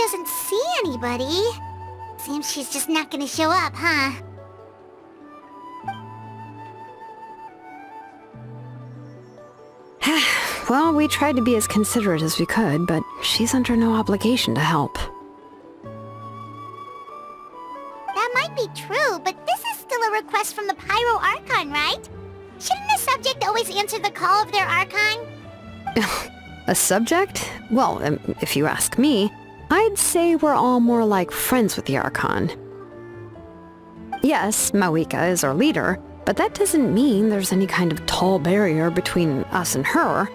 doesn't see anybody. Seems she's just not gonna show up, huh? Well, we tried to be as considerate as we could, but she's under no obligation to help. That might be true, but this is still a request from the Pyro Archon, right? Shouldn't the subject always answer the call of their Archon? A subject? Well, if you ask me, I'd say we're all more like friends with the Archon. Yes, Mawika is our leader, but that doesn't mean there's any kind of tall barrier between us and her.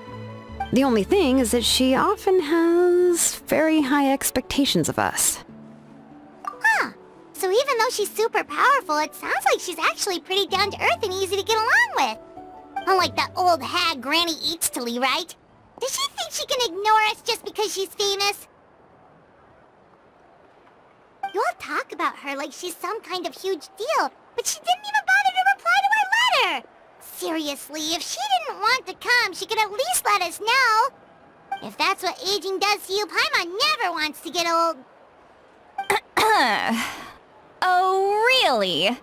The only thing is that she often has very high expectations of us. Huh. So even though she's super powerful, it sounds like she's actually pretty down to earth and easy to get along with. Unlike that old hag Granny Eatstily, right? Does she think she can ignore us just because she's famous? You all talk about her like she's some kind of huge deal, but she didn't even bother to reply to our letter! Seriously, if she didn't want to come, she could at least let us know. If that's what aging does to you, Paimon never wants to get old. Oh, really?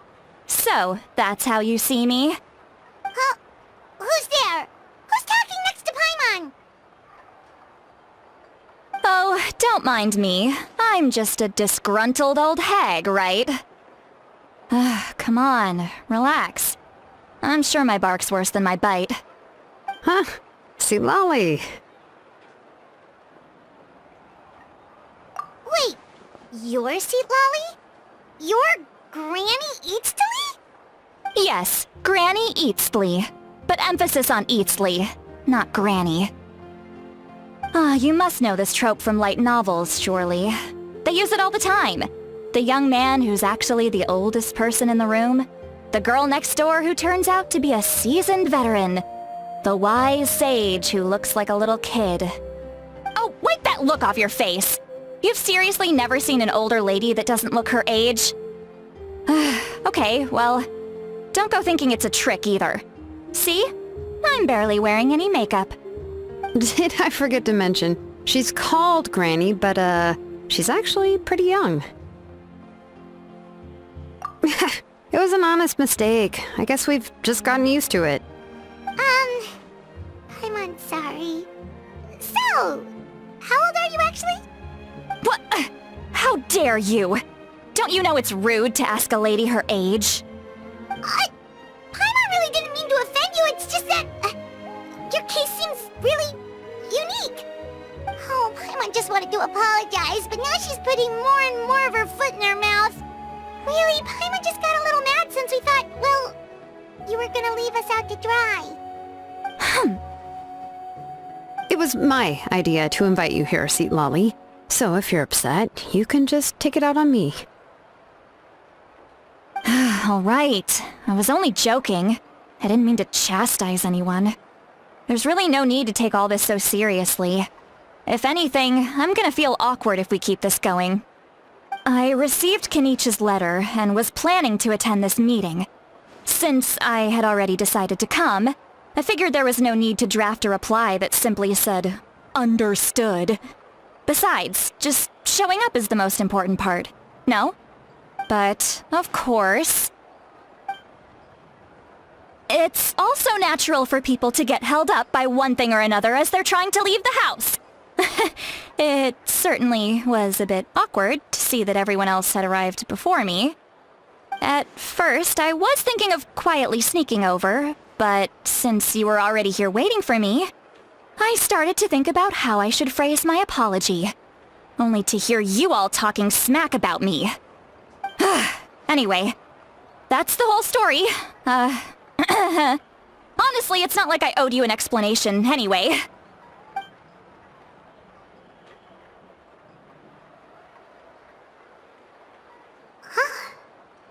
So, that's how you see me? Huh? Who's there? Who's talking next to Paimon? Oh, don't mind me. I'm just a disgruntled old hag, right? Come on, relax. I'm sure my bark's worse than my bite. Huh? See, Lolly. Wait, you're Seat Lolly? You're Granny Eatstily? Yes, Granny Eatstly. But emphasis on Eatstly, not Granny. You must know this trope from light novels, surely. They use it all the time. The young man who's actually the oldest person in the room. The girl next door who turns out to be a seasoned veteran. The wise sage who looks like a little kid. Oh, wipe that look off your face! You've seriously never seen an older lady that doesn't look her age? Okay, well, don't go thinking it's a trick either. See? I'm barely wearing any makeup. Did I forget to mention, she's called Granny, but she's actually pretty young. It was an honest mistake. I guess we've just gotten used to it. I'm sorry. So, how old are you actually? What? How dare you? Don't you know it's rude to ask a lady her age? Paimon really didn't mean to offend you, it's just that... your case seems really unique. Oh, Paimon just wanted to apologize, but now she's putting more and more of her foot in her mouth. Really, Paimon just got a little mad since we thought, well, you were gonna leave us out to dry. It was my idea to invite you here, Seat Lolly. So if you're upset, you can just take it out on me. All right. I was only joking. I didn't mean to chastise anyone. There's really no need to take all this so seriously. If anything, I'm gonna feel awkward if we keep this going. I received Kenichi's letter and was planning to attend this meeting. Since I had already decided to come, I figured there was no need to draft a reply that simply said, "Understood." Besides, just showing up is the most important part. No? But, of course... It's also natural for people to get held up by one thing or another as they're trying to leave the house. It certainly was a bit awkward to see that everyone else had arrived before me. At first, I was thinking of quietly sneaking over, but since you were already here waiting for me, I started to think about how I should phrase my apology. Only to hear you all talking smack about me. Anyway, that's the whole story. Honestly, it's not like I owed you an explanation anyway.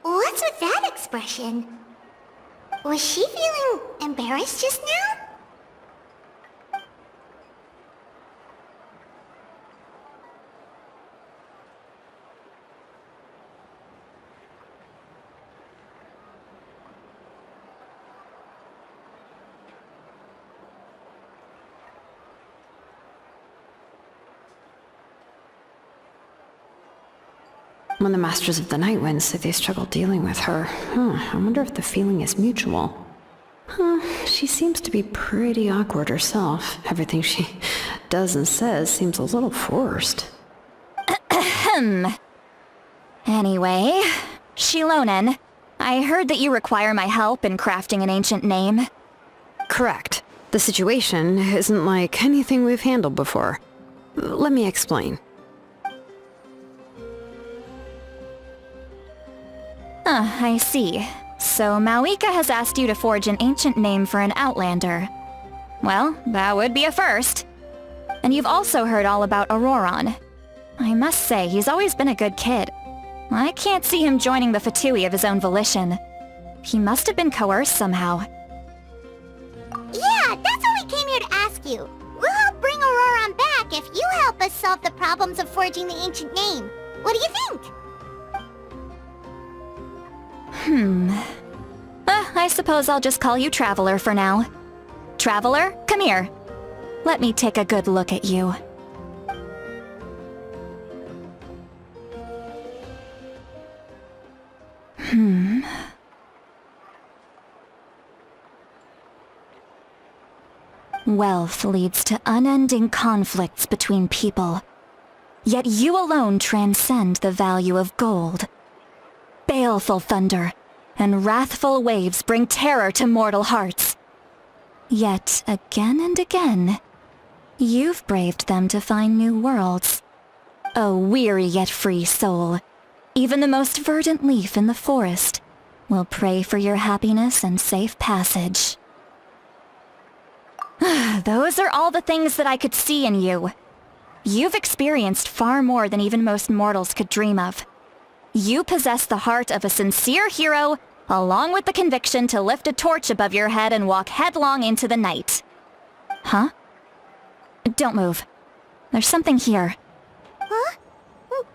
What's with that expression? Was she feeling embarrassed just now? When the Masters of the Night Wind say they struggle dealing with her, I wonder if the feeling is mutual. She seems to be pretty awkward herself. Everything she does and says seems a little forced. Anyway, Shilonen, I heard that you require my help in crafting an ancient name. Correct. The situation isn't like anything we've handled before. Let me explain. I see. So Mawika has asked you to forge an ancient name for an Outlander. Well, that would be a first. And you've also heard all about Auroron. I must say, he's always been a good kid. I can't see him joining the Fatui of his own volition. He must have been coerced somehow. Yeah, that's why we came here to ask you. We'll help bring Auroron back if you help us solve the problems of forging the ancient name. What do you think? I suppose I'll just call you Traveler for now. Traveler, come here. Let me take a good look at you. Wealth leads to unending conflicts between people. Yet you alone transcend the value of gold. Baleful thunder and wrathful waves bring terror to mortal hearts. Yet again and again, you've braved them to find new worlds. O weary yet free soul, even the most verdant leaf in the forest will pray for your happiness and safe passage. Those are all the things that I could see in you. You've experienced far more than even most mortals could dream of. You possess the heart of a sincere hero, along with the conviction to lift a torch above your head and walk headlong into the night. Huh? Don't move. There's something here. Huh?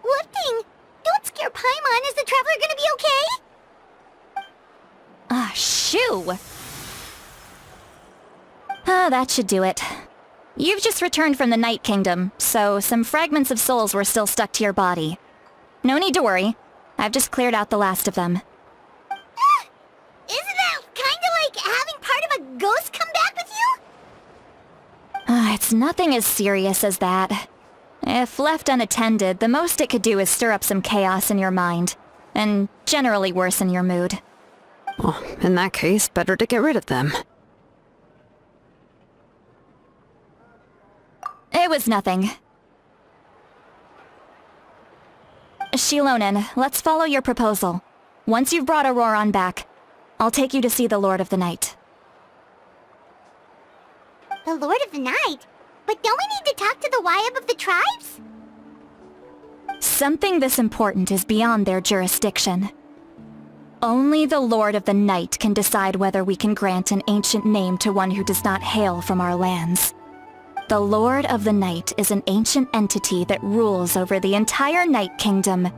What thing? Don't scare Paimon. Is the Traveler gonna be okay? Shoo! That should do it. You've just returned from the Night Kingdom, so some fragments of souls were still stuck to your body. No need to worry. I've just cleared out the last of them. Isn't that kinda like having part of a ghost come back with you? It's nothing as serious as that. If left unattended, the most it could do is stir up some chaos in your mind, and generally worsen your mood. Well, in that case, better to get rid of them. It was nothing. Shilonen, let's follow your proposal. Once you've brought Auroron back, I'll take you to see the Lord of the Night. The Lord of the Night? But don't we need to talk to the Wyab of the tribes? Something this important is beyond their jurisdiction. Only the Lord of the Night can decide whether we can grant an ancient name to one who does not hail from our lands. The Lord of the Night is an ancient entity that rules over the entire Night Kingdom,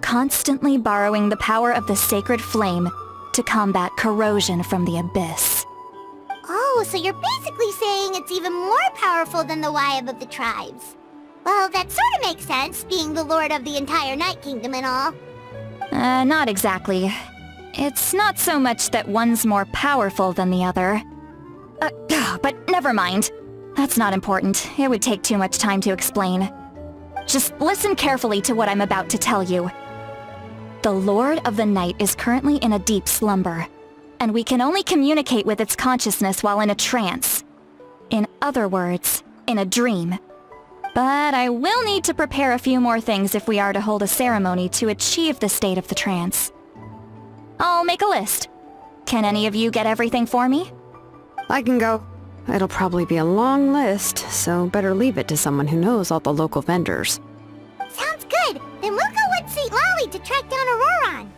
constantly borrowing the power of the sacred flame to combat corrosion from the abyss. Oh, so you're basically saying it's even more powerful than the Wyab of the tribes. Well, that sort of makes sense, being the Lord of the entire Night Kingdom and all. Not exactly. It's not so much that one's more powerful than the other. But never mind. That's not important. It would take too much time to explain. Just listen carefully to what I'm about to tell you. The Lord of the Night is currently in a deep slumber, and we can only communicate with its consciousness while in a trance. In other words, in a dream. But I will need to prepare a few more things if we are to hold a ceremony to achieve the state of the trance. I'll make a list. Can any of you get everything for me? I can go. It'll probably be a long list, so better leave it to someone who knows all the local vendors. Sounds good. Then we'll go with St. Lolly to track down Auroron.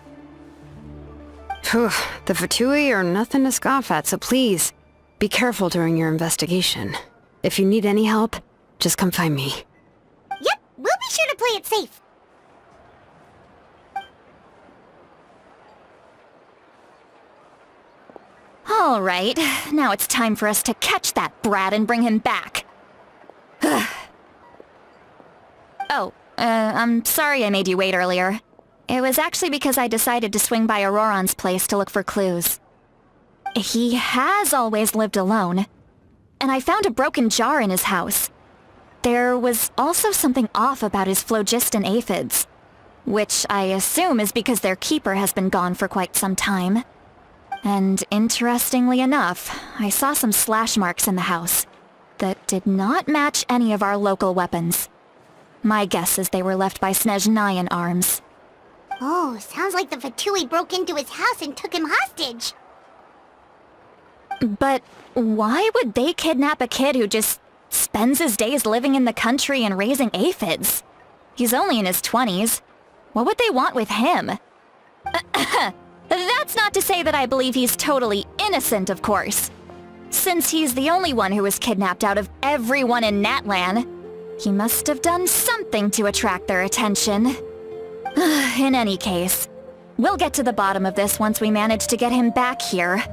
Phew, the Fatui are nothing to scoff at, so please, be careful during your investigation. If you need any help, just come find me. Yep, we'll be sure to play it safe. All right, now it's time for us to catch that brat and bring him back. I'm sorry I made you wait earlier. It was actually because I decided to swing by Auroron's place to look for clues. He has always lived alone, and I found a broken jar in his house. There was also something off about his phlogiston aphids, which I assume is because their keeper has been gone for quite some time. And interestingly enough, I saw some slash marks in the house that did not match any of our local weapons. My guess is they were left by Snezhnayan arms. Oh, sounds like the Fatui broke into his house and took him hostage. But why would they kidnap a kid who just spends his days living in the country and raising aphids? He's only in his 20s. What would they want with him? That's not to say that I believe he's totally innocent, of course. Since he's the only one who was kidnapped out of everyone in Natlan, he must have done something to attract their attention. In any case, we'll get to the bottom of this once we manage to get him back here.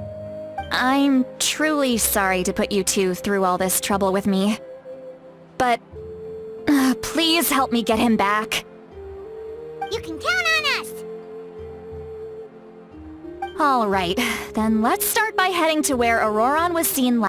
I'm truly sorry to put you two through all this trouble with me. But please help me get him back. You can count on us! All right, then let's start by heading to where Auroron was seen last.